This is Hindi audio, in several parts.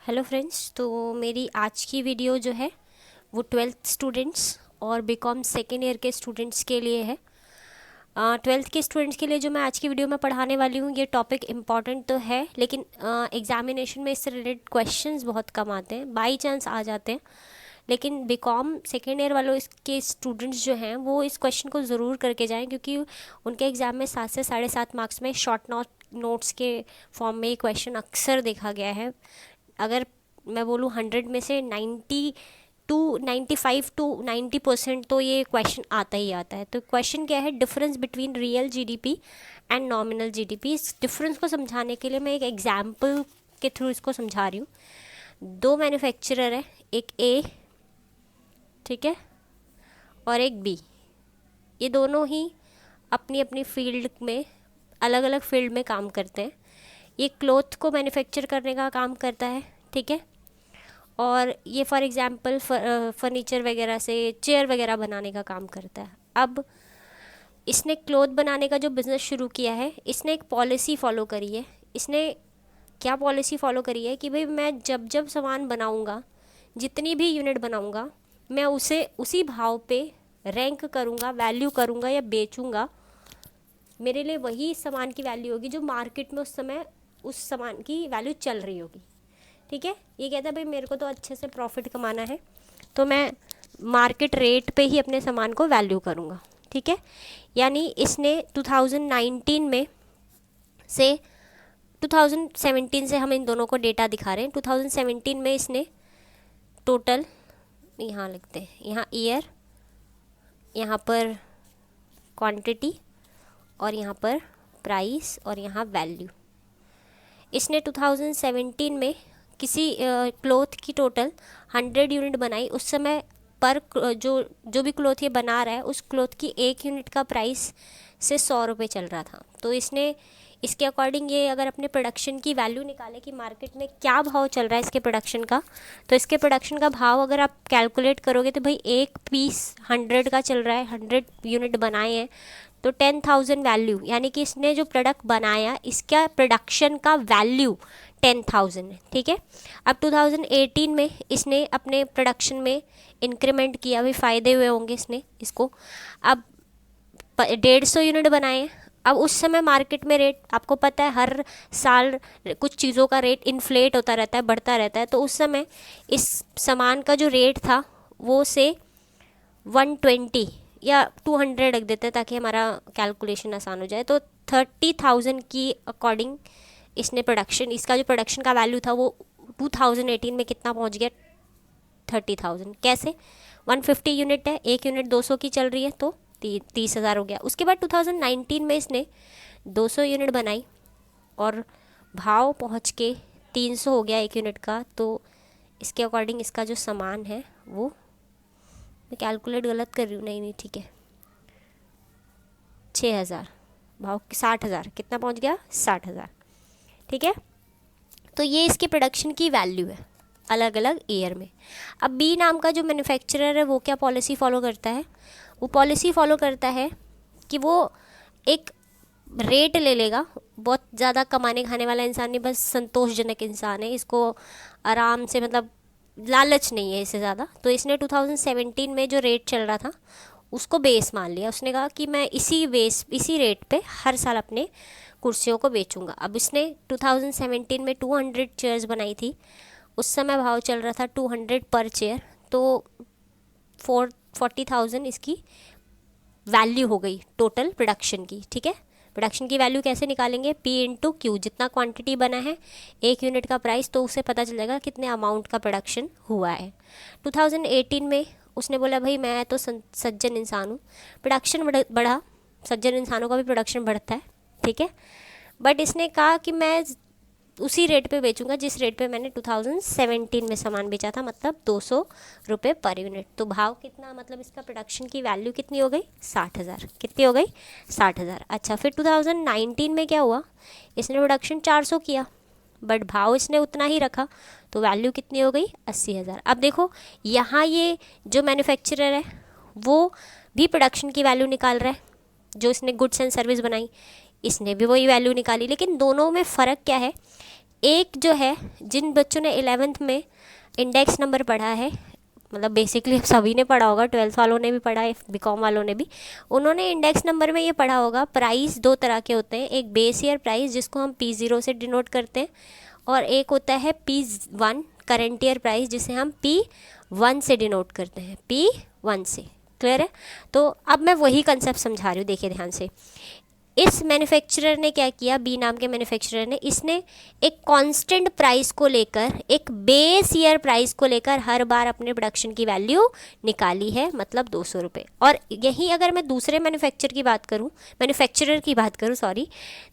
Hello friends. तो मेरी आज की वीडियो जो है वो 12th स्टूडेंट्स और बीकॉम सेकेंड ईयर के स्टूडेंट्स के लिए है। 12th के स्टूडेंट्स के लिए जो मैं आज की वीडियो में पढ़ाने वाली हूँ, ये टॉपिक इम्पॉर्टेंट तो है, लेकिन एग्जामिनेशन में इससे रिलेटेड क्वेश्चंस बहुत कम आते हैं, बाई चांस आ जाते हैं। लेकिन बीकॉम सेकेंड ईयर वालों इसके स्टूडेंट्स जो हैं वो इस क्वेश्चन को ज़रूर करके जाएं, क्योंकि उनके एग्ज़ाम में 7 से 7.5 मार्क्स में शॉर्ट नोट्स के फॉर्म में ये क्वेश्चन अक्सर देखा गया है। अगर मैं बोलूँ 100 में से 95 टू 90% तो ये क्वेश्चन आता ही आता है। तो क्वेश्चन क्या है, difference between real GDP and nominal GDP. इस डिफरेंस को समझाने के लिए मैं एक एग्जाम्पल के थ्रू इसको समझा रही हूँ। दो मैन्युफैक्चरर है, एक ए, ठीक है, और एक बी। ये दोनों ही अपनी अपनी फील्ड में, अलग अलग फील्ड में काम करते हैं। ये क्लोथ को मैन्युफैक्चर करने का काम करता है, ठीक है, और ये फॉर एग्जांपल फर्नीचर वगैरह से चेयर वगैरह बनाने का काम करता है। अब इसने क्लोथ बनाने का जो बिज़नेस शुरू किया है, इसने एक पॉलिसी फॉलो करी है। इसने क्या पॉलिसी फॉलो करी है कि भाई मैं जब जब सामान बनाऊंगा, जितनी भी यूनिट बनाऊंगा, मैं उसे उसी भाव पे रैंक करूंगा, वैल्यू करूंगा या बेचूंगा। मेरे लिए वही सामान की वैल्यू होगी जो मार्केट में उस समय उस सामान की वैल्यू चल रही होगी, ठीक है। ये कहता है भाई मेरे को तो अच्छे से प्रॉफिट कमाना है, तो मैं मार्केट रेट पे ही अपने सामान को वैल्यू करूँगा, ठीक है। यानी इसने 2019 में से 2017 से हम इन दोनों को डेटा दिखा रहे हैं। 2017 में इसने टोटल, यहाँ लिखते हैं, यहाँ ईयर, यहाँ पर क्वांटिटी, और यहाँ पर प्राइस, और यहाँ वैल्यू। इसने 2017 में किसी क्लोथ की टोटल 100 यूनिट बनाई। उस समय पर जो भी क्लोथ ये बना रहा है, उस क्लोथ की एक यूनिट का प्राइस से 100 रुपये चल रहा था। तो इसने इसके अकॉर्डिंग ये अगर अपने प्रोडक्शन की वैल्यू निकाले कि मार्केट में क्या भाव चल रहा है इसके प्रोडक्शन का, तो इसके प्रोडक्शन का भाव अगर आप कैलकुलेट करोगे तो भाई एक पीस 100 का चल रहा है, 100 यूनिट बनाए हैं, तो 10,000 वैल्यू, यानी कि इसने जो प्रोडक्ट बनाया इसका प्रोडक्शन का वैल्यू 10,000 है, ठीक है। अब 2018 में इसने अपने प्रोडक्शन में इंक्रीमेंट किया, भी फ़ायदे हुए होंगे इसने इसको। अब 150 यूनिट बनाए हैं। अब उस समय मार्केट में रेट, आपको पता है हर साल कुछ चीज़ों का रेट इन्फ्लेट होता रहता है, बढ़ता रहता है। तो उस समय इस सामान का जो रेट था वो से 120 या 200 रख देते हैं ताकि हमारा कैलकुलेशन आसान हो जाए। तो 30,000 की अकॉर्डिंग इसने प्रोडक्शन, इसका जो प्रोडक्शन का वैल्यू था वो 2018 में कितना पहुंच गया, 30,000। कैसे, 150 यूनिट है, एक यूनिट 200 की चल रही है, तो 30,000 हो गया। उसके बाद 2019 में इसने 200 यूनिट बनाई और भाव पहुंच के 300 हो गया एक यूनिट का। तो इसके अकॉर्डिंग इसका जो सामान है वो, मैं कैलकुलेट गलत कर रही हूँ, नहीं ठीक है, 6,000, भाव 60,000, कितना पहुंच गया, 60,000, ठीक है। तो ये इसके प्रोडक्शन की वैल्यू है अलग अलग ईयर में। अब बी नाम का जो मैन्युफैक्चरर है वो क्या पॉलिसी फॉलो करता है, वो पॉलिसी फॉलो करता है कि वो एक रेट ले लेगा। बहुत ज़्यादा कमाने खाने वाला इंसान नहीं, बस संतोषजनक इंसान है, इसको आराम से, मतलब लालच नहीं है इससे ज़्यादा। तो इसने 2017 में जो रेट चल रहा था उसको बेस मान लिया। उसने कहा कि मैं इसी रेट पे हर साल अपने कुर्सियों को बेचूंगा। अब इसने 2017 में 200 चेयर्स बनाई थी। उस समय भाव चल रहा था 200 पर चेयर, तो 40,000 इसकी वैल्यू हो गई टोटल प्रोडक्शन की, ठीक है। प्रोडक्शन की वैल्यू कैसे निकालेंगे, P इंटू क्यू, जितना क्वांटिटी बना है एक यूनिट का प्राइस, तो उससे पता चल जाएगा कितने अमाउंट का प्रोडक्शन हुआ है। 2018 में उसने बोला भाई मैं तो सज्जन इंसान हूँ, प्रोडक्शन बढ़ा, सज्जन इंसानों का भी प्रोडक्शन बढ़ता है, ठीक है। बट इसने कहा कि मैं उसी रेट पे बेचूंगा जिस रेट पे मैंने 2017 में सामान बेचा था, मतलब 200 रुपये पर यूनिट। तो भाव कितना, मतलब इसका प्रोडक्शन की वैल्यू कितनी हो गई, 60,000। कितनी हो गई, 60,000। अच्छा, फिर 2019 में क्या हुआ, इसने प्रोडक्शन 400 किया, बट भाव इसने उतना ही रखा, तो वैल्यू कितनी हो गई, 80,000। अब देखो यहाँ ये जो मैन्युफैक्चरर है वो भी प्रोडक्शन की वैल्यू निकाल रहा है, जो इसने गुड्स एंड सर्विस बनाई इसने भी वही वैल्यू निकाली, लेकिन दोनों में फ़र्क क्या है एक जो है, जिन बच्चों ने 11th में इंडेक्स नंबर पढ़ा है, मतलब बेसिकली सभी ने पढ़ा होगा, 12th वालों ने भी पढ़ा है, बीकॉम वालों ने भी, उन्होंने इंडेक्स नंबर में ये पढ़ा होगा। प्राइस दो तरह के होते हैं, एक बेस ईयर प्राइस जिसको हम P0 से डिनोट करते हैं, और एक होता है P1 करंट ईयर प्राइस जिसे हम P1 से डिनोट करते हैं, P1 से। क्लियर है? तो अब मैं वही कंसेप्ट समझा रही हूँ, देखिए ध्यान से। इस मैन्युफैक्चरर ने क्या किया, बी नाम के मैन्युफैक्चरर ने, इसने एक कांस्टेंट प्राइस को लेकर, एक बेस ईयर प्राइस को लेकर हर बार अपने प्रोडक्शन की वैल्यू निकाली है, मतलब 200 रुपये। और यही अगर मैं दूसरे मैन्युफैक्चरर की बात करूँ सॉरी,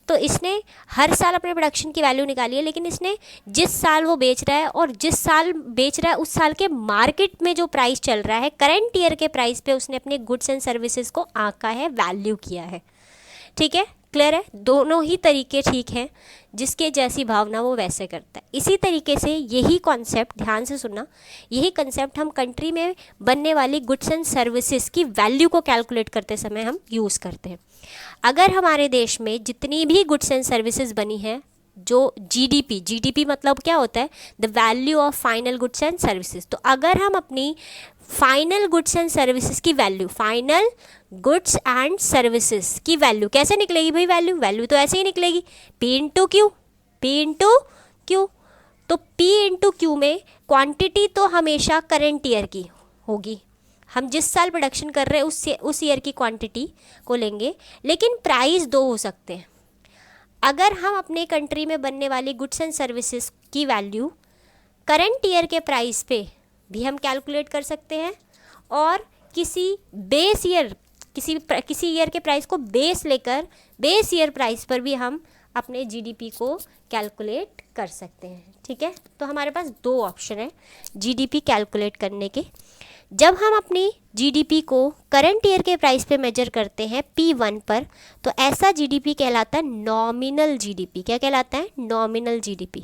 तो इसने हर साल अपने प्रोडक्शन की वैल्यू निकाली है, लेकिन इसने जिस साल वो बेच रहा है और जिस साल बेच रहा है उस साल के मार्केट में जो प्राइस चल रहा है, करंट ईयर के प्राइस पे उसने अपने गुड्स एंड सर्विसेज को आंका है, वैल्यू किया है। ठीक है? क्लियर है? दोनों ही तरीके ठीक हैं, जिसके जैसी भावना वो वैसे करता है। इसी तरीके से यही कॉन्सेप्ट, ध्यान से सुनना, यही कॉन्सेप्ट हम कंट्री में बनने वाली गुड्स एंड सर्विसेज की वैल्यू को कैलकुलेट करते समय हम यूज़ करते हैं। अगर हमारे देश में जितनी भी गुड्स एंड सर्विसेज बनी है, जो जीडीपी मतलब क्या होता है, the value of final goods and services, तो अगर हम अपनी फाइनल गुड्स एंड सर्विसेज की value, final goods and services की वैल्यू कैसे निकलेगी भाई, वैल्यू तो ऐसे ही निकलेगी, P इंटू क्यू। तो P इंटू क्यू में क्वांटिटी तो हमेशा करंट ईयर की होगी, हम जिस साल प्रोडक्शन कर रहे हैं उस ईयर की क्वांटिटी को लेंगे, लेकिन प्राइस दो हो सकते हैं। अगर हम अपने कंट्री में बनने वाली गुड्स एंड सर्विसेज की वैल्यू करंट ईयर के प्राइस पे भी हम कैलकुलेट कर सकते हैं, और किसी बेस ईयर, किसी ईयर के प्राइस को बेस लेकर बेस ईयर प्राइस पर भी हम अपने जीडीपी को कैलकुलेट कर सकते हैं। ठीक है? तो हमारे पास दो ऑप्शन है जीडीपी कैलकुलेट करने के। जब हम अपनी जीडीपी को करंट ईयर के प्राइस पे मेजर करते हैं P1 पर, तो ऐसा जीडीपी कहलाता है नॉमिनल जीडीपी। क्या कहलाता है? Nominal GDP.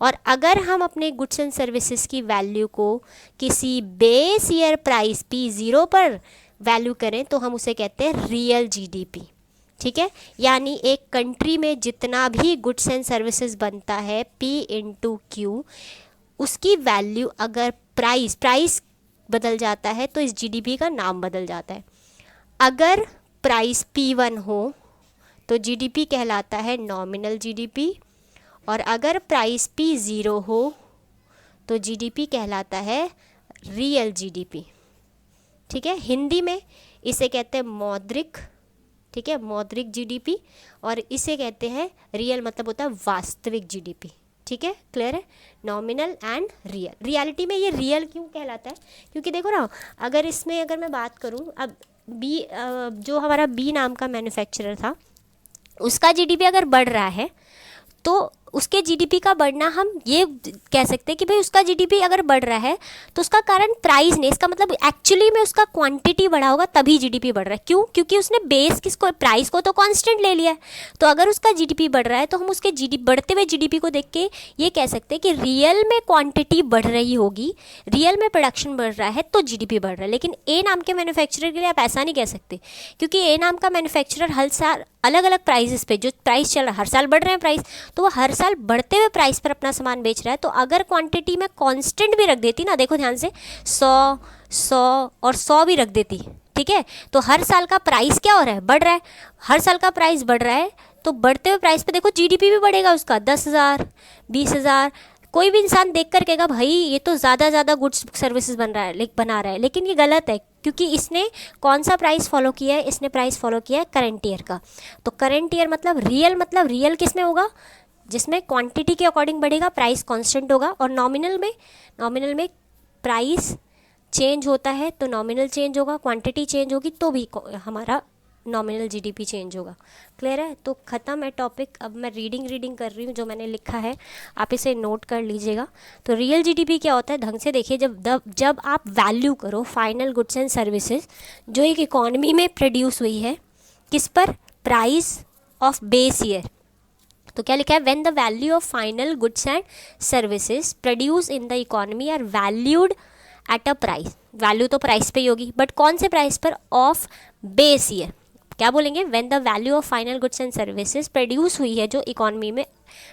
और अगर हम अपने गुड्स एंड सर्विसेज की वैल्यू को किसी बेस ईयर प्राइस P0 पर वैल्यू करें तो हम उसे कहते हैं रियल जीडीपी। ठीक है? यानी एक कंट्री में जितना भी गुड्स एंड सर्विसेज बनता है P इंटू क्यू, उसकी वैल्यू अगर प्राइस बदल जाता है तो इस जीडीपी का नाम बदल जाता है। अगर प्राइस P1 हो तो जीडीपी कहलाता है नॉमिनल जीडीपी, और अगर प्राइस P0 हो तो जीडीपी कहलाता है रियल जीडीपी। ठीक है? हिंदी में इसे कहते हैं मौद्रिक। ठीक है? मौद्रिक जीडीपी, और इसे कहते हैं रियल, मतलब होता है वास्तविक जीडीपी। ठीक है? क्लियर है? Nominal and real. रियलिटी में ये रियल क्यों कहलाता है? क्योंकि देखो ना, अगर मैं बात करूँ, अब जो हमारा बी नाम का मैन्युफैक्चरर था, उसका जीडीपी अगर बढ़ रहा है तो उसके जीडीपी का बढ़ना, हम ये कह सकते हैं कि भाई उसका जीडीपी अगर बढ़ रहा है तो उसका कारण प्राइस नहीं, इसका मतलब एक्चुअली में उसका क्वांटिटी बढ़ा होगा तभी जीडीपी बढ़ रहा है। क्यों? क्योंकि उसने बेस किसको, प्राइस को तो कांस्टेंट ले लिया है। तो अगर उसका जीडीपी बढ़ रहा है तो हम उसके बढ़ते हुए जीडीपी को देख के ये कह सकते हैं कि रियल में क्वांटिटी बढ़ रही होगी, रियल में प्रोडक्शन बढ़ रहा है तो जीडीपी बढ़ रहा है। लेकिन ए नाम के मैन्युफैक्चरर के लिए आप ऐसा नहीं कह सकते, क्योंकि ए नाम का मैन्युफैक्चरर हर साल अलग अलग प्राइसेस पे, जो प्राइस चल रहा है, हर साल बढ़ रहे हैं प्राइस, तो वो हर साल बढ़ते हुए प्राइस पर अपना सामान बेच रहा है। तो अगर क्वांटिटी में कांस्टेंट भी रख देती ना, देखो ध्यान से, 100 और 100 भी रख देती, ठीक है, तो हर साल का प्राइस क्या हो रहा है, बढ़ रहा है। हर साल का प्राइस बढ़ रहा है तो बढ़ते हुए प्राइस पे देखो जीडीपी भी बढ़ेगा उसका, 10,000, 20,000। कोई भी इंसान देख कर कहेगा भाई ये तो ज़्यादा गुड्स बना रहा है, लेकिन ये गलत है, क्योंकि इसने कौन सा प्राइस फॉलो किया है, इसने प्राइस फॉलो किया है करंट ईयर का। तो करंट ईयर मतलब रियल किस में होगा, जिसमें क्वांटिटी के अकॉर्डिंग बढ़ेगा, प्राइस कांस्टेंट होगा। और नॉमिनल में प्राइस चेंज होता है तो नॉमिनल चेंज होगा, क्वांटिटी चेंज होगी तो भी हमारा नॉमिनल जीडीपी चेंज होगा। क्लियर है? तो ख़त्म है टॉपिक। अब मैं रीडिंग कर रही हूँ जो मैंने लिखा है, आप इसे नोट कर लीजिएगा। तो रियल जीडीपी क्या होता है, ढंग से देखिए, जब आप वैल्यू करो फाइनल गुड्स एंड सर्विसेज जो एक इकॉनमी में प्रोड्यूस हुई है, किस पर, प्राइस ऑफ बेस ईयर। तो क्या लिखा है, when the value of final goods and services produce in the economy are valued at a price. Value तो प्राइस पे ही होगी, बट कौन से प्राइस पर, ऑफ बेस ईयर, क्या बोलेंगे, when the value of final goods and services produce हुई है जो इकोनॉमी में,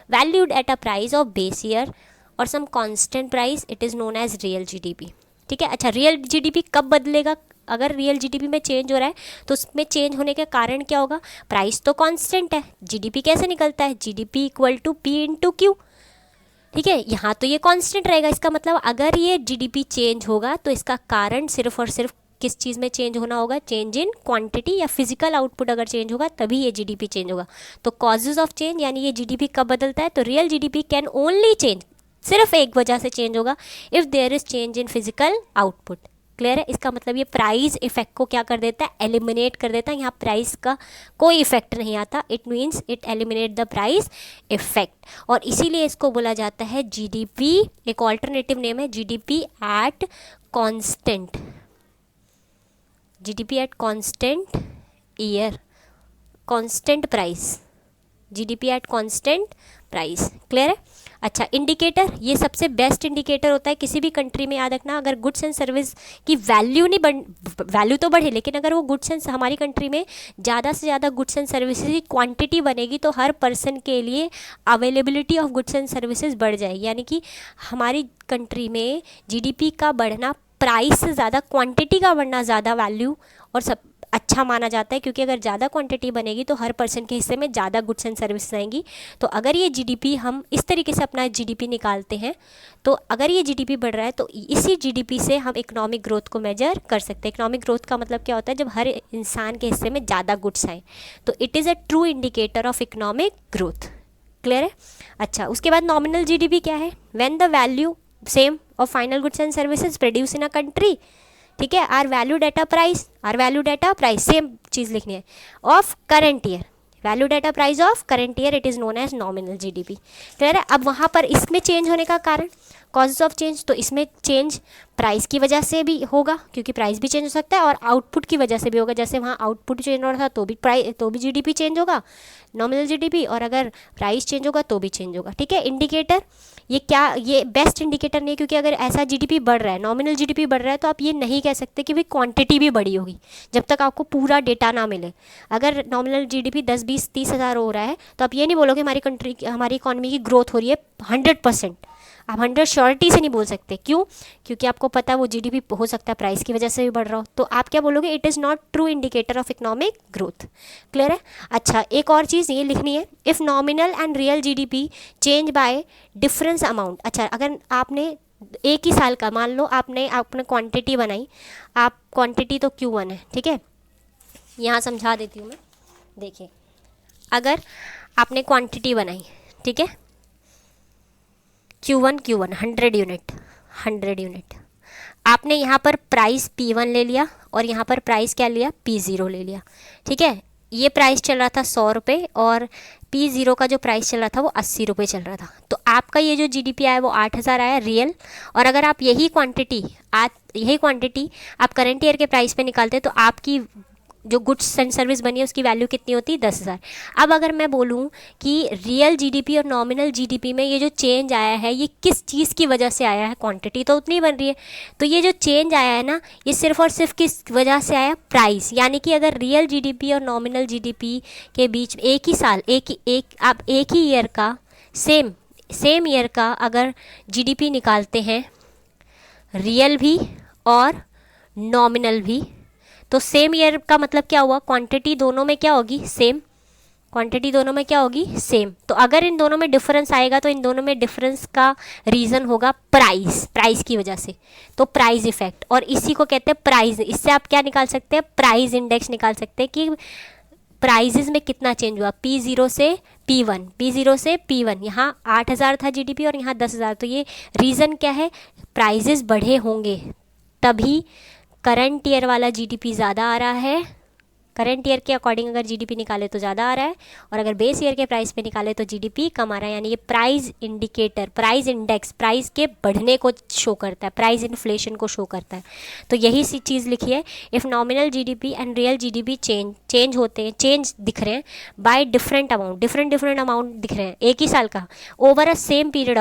valued at a price of base year और some constant price, it is known as real GDP. ठीक है। अच्छा, रियल जीडीपी कब बदलेगा? अगर रियल जीडीपी में चेंज हो रहा है तो उसमें चेंज होने के कारण क्या होगा, प्राइस तो कांस्टेंट है, जीडीपी कैसे निकलता है, GDP equal to P into Q. ठीक है, यहाँ तो ये कांस्टेंट रहेगा, इसका मतलब अगर ये जीडीपी चेंज होगा तो इसका कारण सिर्फ और सिर्फ किस चीज़ में चेंज होना होगा, चेंज इन क्वांटिटी या फिजिकल आउटपुट अगर चेंज होगा तभी ये जीडीपी चेंज होगा। तो कॉजेज ऑफ चेंज यानी ये जीडीपी कब बदलता है, तो real GDP can only change, सिर्फ एक वजह से चेंज होगा, if there is change in physical output. Clear है? इसका मतलब ये प्राइस इफेक्ट को क्या कर देता है, एलिमिनेट कर देता है। यहाँ प्राइस का कोई इफेक्ट नहीं आता, it means it eliminate the price effect, और इसीलिए इसको बोला जाता है जीडीपी, एक ऑल्टरनेटिव नेम है GDP at constant, GDP at constant year, constant price, GDP at constant price. Clear है? अच्छा, इंडिकेटर, ये सबसे बेस्ट इंडिकेटर होता है किसी भी कंट्री में। याद रखना, अगर गुड्स एंड सर्विस की वैल्यू नहीं वैल्यू तो बढ़े, लेकिन अगर वो गुड्स एंड, हमारी कंट्री में ज़्यादा से ज़्यादा गुड्स एंड सर्विसेज की क्वांटिटी बनेगी तो हर पर्सन के लिए availability of goods and services बढ़ जाएगी। यानी कि हमारी कंट्री में जीडीपी का बढ़ना प्राइस से ज़्यादा क्वांटिटी का बढ़ना ज़्यादा वैल्यू और सब अच्छा माना जाता है, क्योंकि अगर ज़्यादा क्वांटिटी बनेगी तो हर पर्सन के हिस्से में ज़्यादा गुड्स एंड सर्विसेज आएंगी। तो अगर ये जीडीपी, हम इस तरीके से अपना जीडीपी निकालते हैं, तो अगर ये जीडीपी बढ़ रहा है तो इसी जीडीपी से हम इकोनॉमिक ग्रोथ को मेजर कर सकते हैं। इकोनॉमिक ग्रोथ का मतलब क्या होता है, जब हर इंसान के हिस्से में ज़्यादा गुड्स आए, तो it is a true indicator of economic growth. Clear है? अच्छा, उसके बाद नॉमिनल जीडीपी क्या है, when the value same of final goods and services produce in a country, ठीक है, are valued at a price, are valued at a price, same चीज़ लिखनी है, of current year, valued at a price of current year, it is known as nominal GDP. Clear है? अब वहाँ पर इसमें चेंज होने का कारण, कॉजेज ऑफ चेंज, तो इसमें चेंज प्राइस की वजह से भी होगा, क्योंकि प्राइस भी चेंज हो सकता है, और आउटपुट की वजह से भी होगा। जैसे वहाँ आउटपुट चेंज हो रहा था तो भी प्राइस, तो भी जीडीपी चेंज होगा, नॉमिनल जीडीपी, और अगर प्राइस चेंज होगा तो भी चेंज होगा। ठीक है, इंडिकेटर, ये क्या, ये बेस्ट इंडिकेटर नहीं है, क्योंकि अगर ऐसा जीडीपी बढ़ रहा है, नॉमिनल जीडीपी बढ़ रहा है, तो आप ये नहीं कह सकते कि भाई क्वांटिटी भी बढ़ी होगी जब तक आपको पूरा डेटा ना मिले। अगर नॉमिनल जीडीपी 10, 20, 30 हज़ार हो रहा है तो आप ये नहीं बोलोगे हमारी कंट्री, हमारी इकॉनमी की ग्रोथ हो रही है 100%, आप 100 श्योरिटी से नहीं बोल सकते। क्यों? क्योंकि आपको पता है वो जीडीपी हो सकता है प्राइस की वजह से भी बढ़ रहा हो, तो आप क्या बोलोगे, it is not true indicator of economic growth. Clear है? अच्छा, एक और चीज़ ये लिखनी है, if nominal and real GDP change bye difference amount. अच्छा, अगर आपने एक ही साल का, मान लो आपने क्वांटिटी बनाई, आप क्वांटिटी तो Q1 है, ठीक है, यहाँ समझा देती हूँ मैं। देखिए, अगर आपने क्वांटिटी बनाई, ठीक है, Q1 100 यूनिट, 100 यूनिट, आपने यहाँ पर प्राइस P1 ले लिया और यहाँ पर प्राइस क्या लिया, P0 ले लिया। ठीक है, ये प्राइस चल रहा था 100 रुपये और P0 का जो प्राइस चल रहा था वो 80 रुपये चल रहा था। तो आपका ये जो जीडीपी आया वो 8000 आया रियल, और अगर आप यही क्वांटिटी आप करंट ईयर के प्राइस पे निकालते तो आपकी जो गुड्स एंड सर्विस बनी है उसकी वैल्यू कितनी होती है, 10,000। अब अगर मैं बोलूँ कि रियल जीडीपी और नॉमिनल जीडीपी में ये जो चेंज आया है ये किस चीज़ की वजह से आया है, क्वांटिटी तो उतनी बन रही है, तो ये जो चेंज आया है ना, ये सिर्फ और सिर्फ किस वजह से आया, प्राइस। यानी कि अगर रियल जीडीपी और नॉमिनल जीडीपी के बीच एक ही साल, आप एक ही ईयर का सेम ईयर का अगर जीडीपी निकालते हैं, रियल भी और नॉमिनल भी, तो सेम ईयर का मतलब क्या हुआ, क्वांटिटी दोनों में क्या होगी, सेम, क्वांटिटी दोनों में क्या होगी, सेम। तो अगर इन दोनों में डिफरेंस आएगा तो इन दोनों में डिफरेंस का रीज़न होगा प्राइस की वजह से, तो प्राइस इफेक्ट, और इसी को कहते हैं प्राइस। इससे आप क्या निकाल सकते हैं, प्राइस इंडेक्स निकाल सकते हैं कि प्राइजेज में कितना चेंज हुआ, P0 से P1, यहाँ 8000 था जीडीपी और यहाँ 10,000, तो ये रीज़न क्या है, प्राइजेज बढ़े होंगे तभी करंट ईयर वाला जीडीपी ज़्यादा आ रहा है, करंट ईयर के अकॉर्डिंग अगर जीडीपी निकाले तो ज़्यादा आ रहा है, और अगर बेस ईयर के प्राइस पे निकाले तो जीडीपी कम आ रहा है। यानी ये price indicator, price index price के बढ़ने को शो करता है, प्राइस इन्फ्लेशन को शो करता है। तो यही सी चीज़ लिखी है, if nominal GDP and real GDP change होते हैं, चेंज दिख रहे हैं बाय डिफरेंट अमाउंट दिख रहे हैं एक ही साल का, over a same period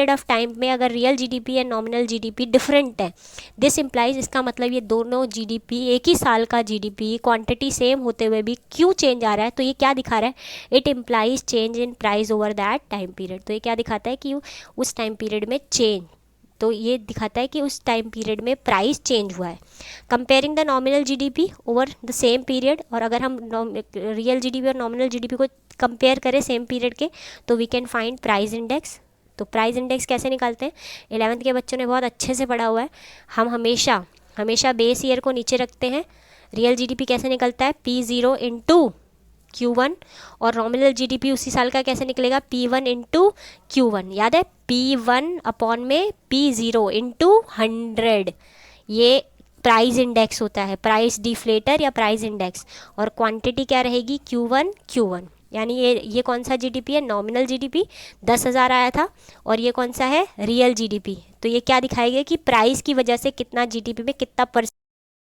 of time में अगर real GDP and nominal GDP different है, दिस इम्प्लाइज, इसका मतलब ये दोनों जीडीपी, एक ही साल का जीडीपी क्वांटिटी सेम होते हुए भी क्यों चेंज आ रहा है, तो ये क्या दिखा रहा है, it implies change in price over that time period. तो ये क्या दिखाता है कि उस टाइम पीरियड में चेंज, तो ये दिखाता है कि उस टाइम पीरियड में प्राइस चेंज हुआ है। Comparing the nominal GDP over the same period, और अगर हम रियल जीडीपी और नॉमिनल जीडीपी को कंपेयर करें सेम पीरियड के, तो we can find price index. तो प्राइस इंडेक्स कैसे निकालते हैं, 11th के बच्चों ने बहुत अच्छे से पढ़ा हुआ है। हम हमेशा बेस ईयर को नीचे रखते हैं। रियल जीडीपी कैसे निकलता है, P0 इंटू Q1, और नॉमिनल जीडीपी उसी साल का कैसे निकलेगा, P1 इंटू Q1। याद है, P1 अपॉन में P0 इंटू 100, ये प्राइस इंडेक्स होता है, प्राइस डिफ्लेटर या प्राइस इंडेक्स। और क्वांटिटी क्या रहेगी, Q1, यानी ये कौन सा जीडीपी है, नॉमिनल जीडीपी 10,000 आया था, और ये कौन सा है, रियल जीडीपी। तो ये क्या दिखाएगा कि प्राइस की वजह से कितना जीडीपी में कितना